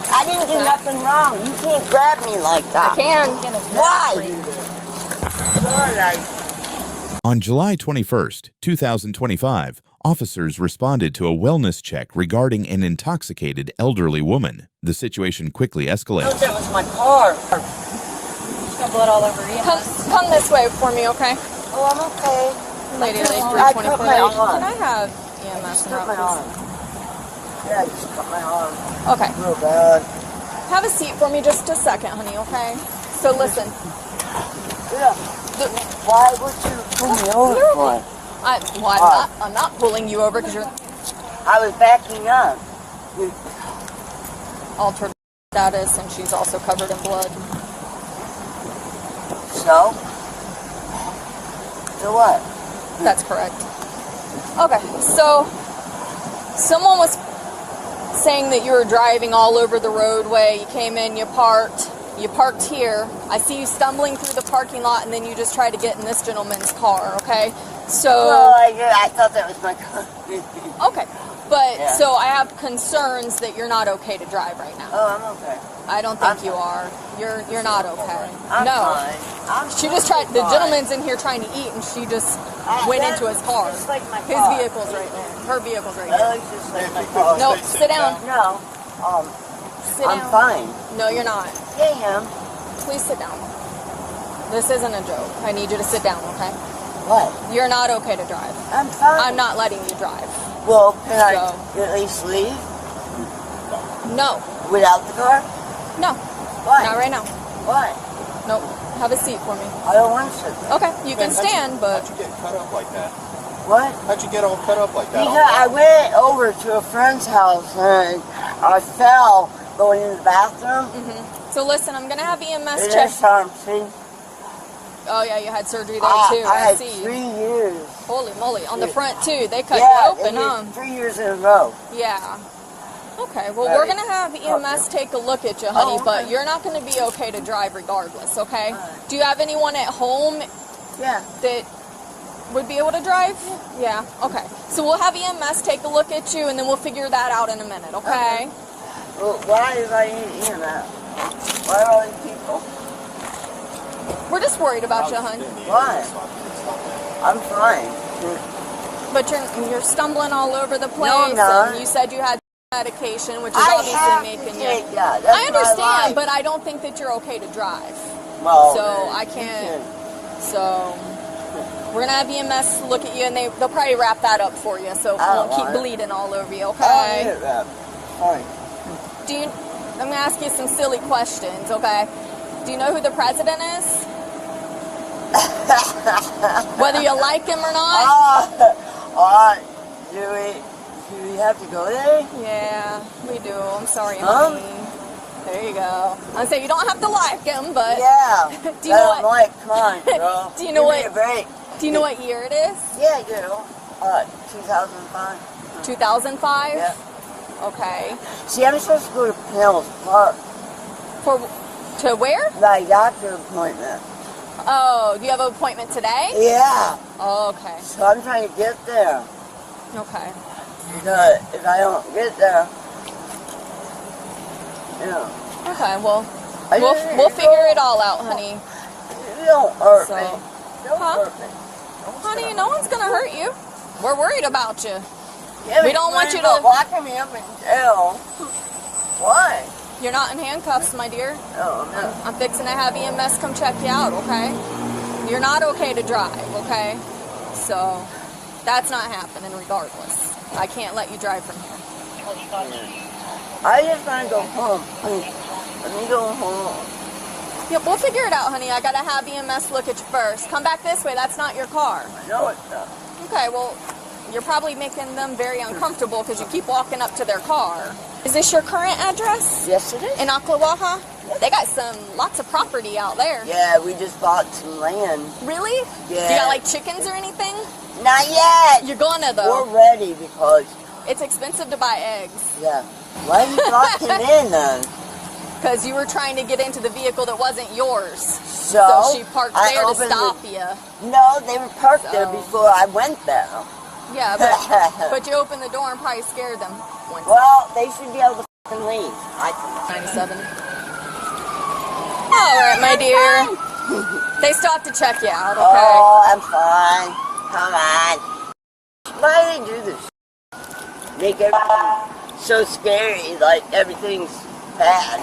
I didn't do nothing wrong. You can't grab me like that. I can. Why? On July 21st, 2025, officers responded to a wellness check regarding an intoxicated elderly woman. The situation quickly escalated. That was my car. Got blood all over you. Come this way for me, okay? Oh, I'm okay. Lady, I cut my arm. Can I have EMS Cut my arm. Yeah, I just cut my arm. Okay. Real bad. Have a seat for me just a second, honey, okay? So listen. Yeah. Why would you pull me over for? I'm not pulling you over because you're I was backing up. altered status and she's also covered in blood. So? So what? That's correct. Okay, so someone was saying that you were driving all over the roadway. You came in, you parked here. I see you stumbling through the parking lot, and then you just tried to get in this gentleman's car, okay? So... Well, I thought that was my car. Okay, but Yeah. so I have concerns that you're not okay to drive right now. Oh, I'm okay. I don't think you are. You're not okay. I'm No. fine. She just tried. The gentleman's in here trying to eat, and she just went into his car. Just like my His car. vehicle's right there. Her vehicle's right That there. looks just like my car. No, sit down. No. Sit I'm down. fine. No, you're not. Yeah, I am. Please sit down. This isn't a joke. I need you to sit down, okay? What? You're not okay to drive. I'm fine. I'm not letting you drive. Well, can I So- at least leave No. without the car? No. Why? Not right now. Why? Nope. Have a seat for me. I don't want to sit there. Okay, you can stand, but... How'd you get cut up like that? What? How'd you get all cut up like that? Because I went over to a friend's house and I fell going in the bathroom. So listen, I'm going to have EMS And check... this time, see? Oh, yeah, you had surgery there, too. I had see. 3 years. Holy moly. On the front, too. They cut Yeah, you open, huh? 3 years in a row. Yeah. Okay, well, we're going to have EMS take a look at you, honey, okay. but you're not going to be okay to drive regardless, okay? Do you have anyone at home Yeah. that would be able to drive? Yeah, okay. So we'll have EMS take a look at you, and then we'll figure that out in a minute, okay? Well, why did I need that? Why are all these people? We're just worried about you, hon. Why? I'm fine. But you're stumbling all over the place, I'm not. and you said you had medication, which is I obviously have making to you... take that. That's I understand, my life. but I don't think that you're okay to drive. Well, So I can't... So we're going to have EMS look at you, and they'll probably wrap that up for you, so it won't keep bleeding all over you, okay? Fine. Do you... I'm going to ask you some silly questions, okay? Do you know who the president is? Whether you like him or not? Do we have to go there? Yeah, we do. I'm sorry, Huh? honey. There you go. I say you don't have to like him, but Yeah. do you know what? Like, come on, girl. Do you know Give what- me a break. Do you know what year it is? Yeah, I do. 2005. 2005. Yeah. Okay. See, I'm supposed to go to Penel's Park. To where? My doctor appointment. Oh, do you have an appointment today? Yeah. Okay. So I'm trying to get there. Okay. Because if I don't get there, you know. Okay. Well, I we'll didn't figure know. it all out, honey. You don't hurt So- me. Don't Huh? hurt me. Honey, no one's gonna hurt you. We're worried about you. Yeah, We but don't want you're you to- locking me up in jail. Why? You're not in handcuffs, my dear. No, I'm not. I'm fixing to have EMS come check you out, okay? You're not okay to drive, okay? So, that's not happening regardless. I can't let you drive from here. I just want to go home. Please. Let me go home. Yep, we'll figure it out, honey. I gotta have EMS look at you first. Come back this way. That's not your car. I know it's not. Okay, well, you're probably making them very uncomfortable because you keep walking up to their car. Is this your current address? Yes, it is. In Ocklawaha? They got lots of property out there. Yeah, we just bought some land. Really? Yeah. You got like chickens or anything? Not yet. You're gonna though. We're ready because, It's expensive to buy eggs. yeah. Why you locked him in then? Because you were trying to get into the vehicle that wasn't yours. So, she parked I there to opened stop the- you. No, they were parked there So- before I went there. Yeah, but you opened the door and probably scared them. Well, they should be able to can leave. 97. All right, my dear. They still have to check you out, okay? Oh, I'm fine. Come on. Why do they do this? Make everything so scary, like everything's bad.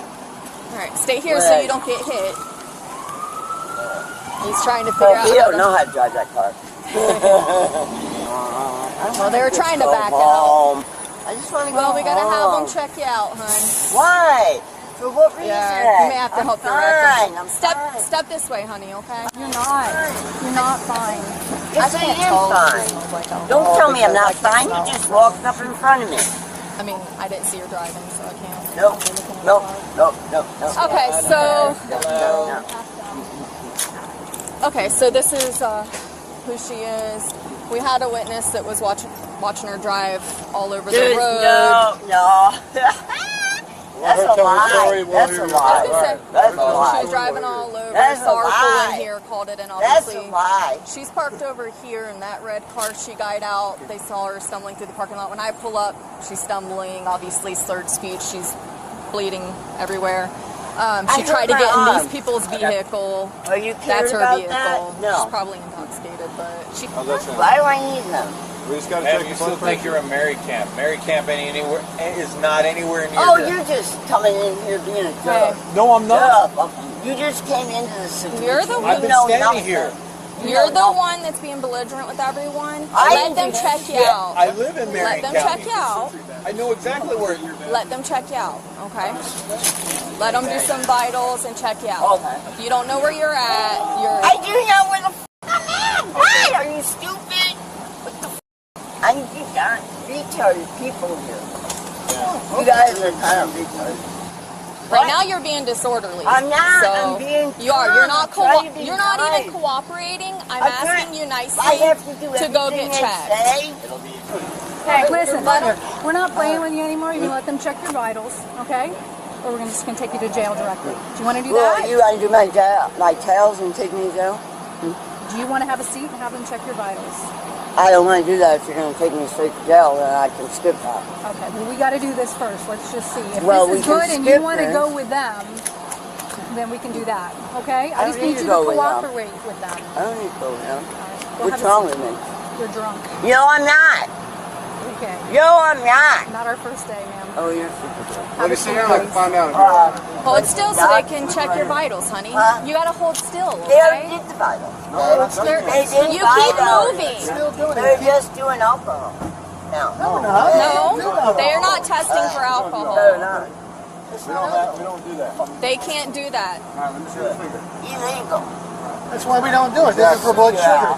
All right, stay here so you don't get hit. He's trying to figure out. He don't know how to drive that car. Well, they were trying to back home. out. I just want to go Well, we gotta have home. them check you out, hon. Why? For what reason? Yeah, you may have to help I'm direct fine. them. I'm fine. Step this way, honey, okay? You're not. You're not fine. Yes, I can't am tell if fine. this smells like alcohol Don't tell me I'm not because I fine. can't You just smell. walked up in front of me. I mean, I didn't see her driving, so I can't. Nope. Nope. Nope. Nope. Nope. Okay, so No. okay, so this is who she is. We had a witness that was watching her drive all over the Dude, road. no. That's a lie. That's a I was lie. gonna say, That's a she lie. was driving all over. That's a Saw her pull lie. in here, called it, and That's obviously a lie. she's parked over here in that red car. She got out. They saw her stumbling through the parking lot. When I pull up, she's stumbling. Obviously, slurred speech. She's bleeding everywhere. She tried to get in these people's vehicle. Are you That's curious her about vehicle. that? No. She's probably intoxicated, but she. How's that sound? Why do I need them? We just gotta Man, check you the still blood think pressure. you're a Mary Camp. Mary Camp is not anywhere near Oh, the- you're just coming in here being a jerk. No, I'm not. You just came into the situation. You're the You one- I've been know standing nothing. here. You're the one that's being belligerent with everyone. I Let them didn't check you Yeah, out. I live in Marion Let them County. check you out. I know exactly where you're. Let them check you out, okay? Let them do some vitals and check you out. Okay. If you don't know where you're at, I do know where the f I'm at. Why? Are you stupid? What the f I'm retarded people here. You guys are kind of retarded. right now you're being disorderly. I'm not. So I'm being you are. calm. You're not. I'm trying to be You're not nice. even cooperating. I'm I'm trying- asking you nicely I have to do to go everything get they checked. say. Hey, listen, we're not playing with you anymore. You can let them check your vitals, okay? Or we're just going to take you to jail directly. Do you want to do Well, that? you want to do my tails and take me to jail? Do you want to have a seat and have them check your vitals? I don't want to do that. If you're going to take me straight to jail, then I can skip that. Okay, well, we got to do this first. Let's just see. If Well, this we is can good and you skip want to this. go with them, then we can do that, okay? I I just don't need need you to to go with them. cooperate with them. I don't need to go with them. Well, have What's a wrong seat. with me? You're drunk. No, I'm not. Okay. No, I'm not. Not our first day, ma'am. Oh, you're super good. Have a Sit seat, down, I can please. find out. Hold still so they can check your vitals, honey. Huh? You gotta hold still, They already okay? did the vitals. They're- They did you keep vitals. moving. They're just doing alcohol. No. No, they are not testing for They're alcohol. not. We don't do that. They can't do that. All right, let me see your finger. Illegal. That's why we don't do it. This is for blood sugar. Yeah.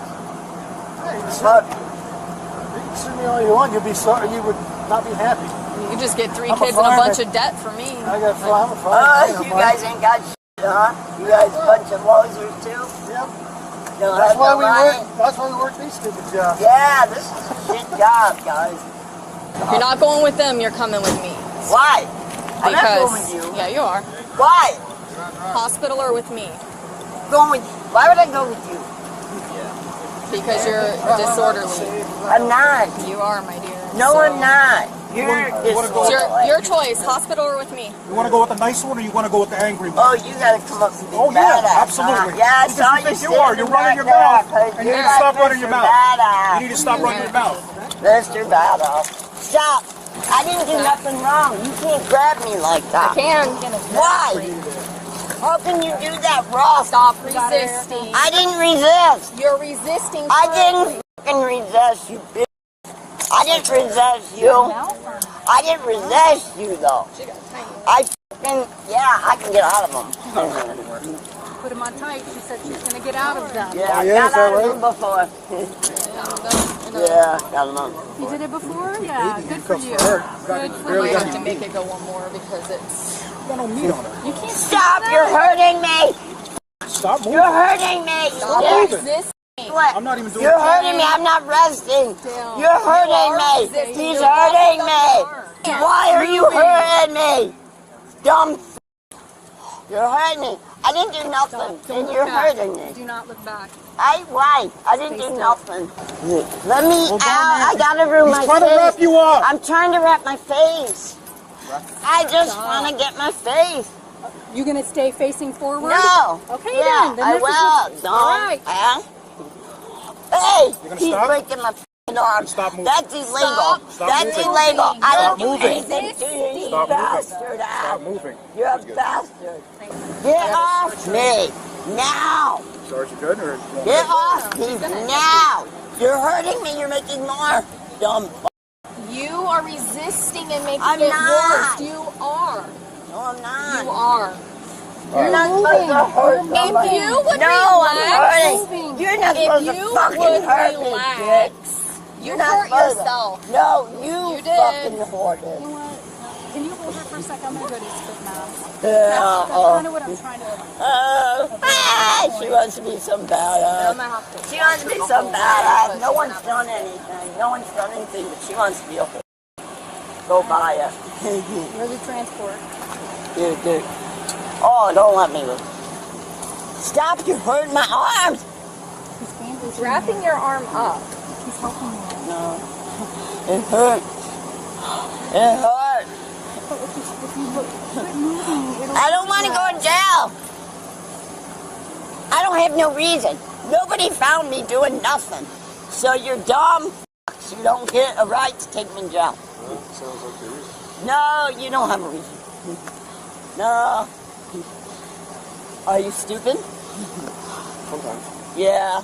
Hey, But you can sue me all you want. You'll be sorry. You would not be happy. You just get 3 I'm a kids and a fireman. bunch of debt for me. I'm a fireman. you guys ain't got shit, huh? You guys a bunch of losers too? Yep. Don't That's have why no we money? work. That's why we work these stupid jobs. Yeah, this is a shit job, guys. If you're not going with them, you're coming with me. Why? I'm not Because, going with you. yeah, you are. Why? Hospital or with me. Going with you. Why would I go with you? Because you're disorderly. I'm not. You are, my dear. No, So, I'm not. You're It's your choice, hospital or with me. You want to go with the nice one, or you want to go with the angry one? Oh, you gotta come up and be Oh, yeah, badass, absolutely. Huh? Yeah, I Because saw you you think you sitting are. You're in running that your there, mouth, 'cause and you you're need to stop running your Mr. mouth. Badass. You need to stop running your mouth. Mr. Badass. Stop. I didn't do nothing wrong. You can't grab me like that. Can. Why? How can you do that, Ross? Stop resisting. I didn't resist. You're resisting. I didn't fucking resist, you bitch. I didn't resist you. I didn't resist you, though. I fucking, yeah, I can get out of them. Put them on tight. She said she's going to get out of them. Yeah, I yeah, got is that out of them before. Yeah, got them. You did it before? Yeah, good for you. Good for I you. have to make it go one more because it's. Got no meat on it. You can't Stop, you're hurting me. Stop moving. You're hurting me. Stop You're- resisting. What? I'm not even doing You're it. hurting me. I'm not resting. Still. You're hurting You are me. resisting. He's You're hurting not me. Why are you hurting me? Dumb. You're hurting me. I didn't do nothing, Don't and look you're back. hurting me. Do not look back. Why? I didn't do nothing. Let me Well, out. I gotta room my He's trying to face. wrap you up. I'm trying to wrap my face. I just want to get my face. You gonna stay facing forward? No. Okay, Yeah, then. I this is will. what- Don't. All right. Hey, gonna he's stop? breaking my arm. Stop moving. That's illegal. Stop. Stop That's moving. illegal. I Stop don't moving. do anything to you, you Stop moving. bastard. Stop moving. You're a bastard. Get off me now. Sergeant, good or? Get off me now. You're hurting me. You're making more dumb. You are resisting and making I'm it not. worse. You are. No, I'm not. You are. You're not supposed to hurt somebody. If you would No, I'm relax, hurting. You're not if supposed to you fucking would hurt me, relax, bitch. you You're not hurt supposed to. yourself. No, you You did. fucking hurt You it. know what? Can you hold her for a second? I'm gonna go to the spit mask. Yeah, That's kind of what I'm trying to. she wants to be some badass. She wants to be some badass. No one's done anything. No one's done anything, but she wants to be a whore. Go buy it. Where's the transport? Dude. Oh, don't let me. Stop, you're hurting my arms. He's bandaging Wrapping your arm up. He's helping you. No. It hurts. It hurts. But if you look, quit moving, it'll. I don't want to go in jail. I don't have no reason. Nobody found me doing nothing. So you're dumb. You don't get a right to take me in jail. Well, sounds like there is. No, you don't have a reason. No. Are you stupid? Sometimes. Yeah.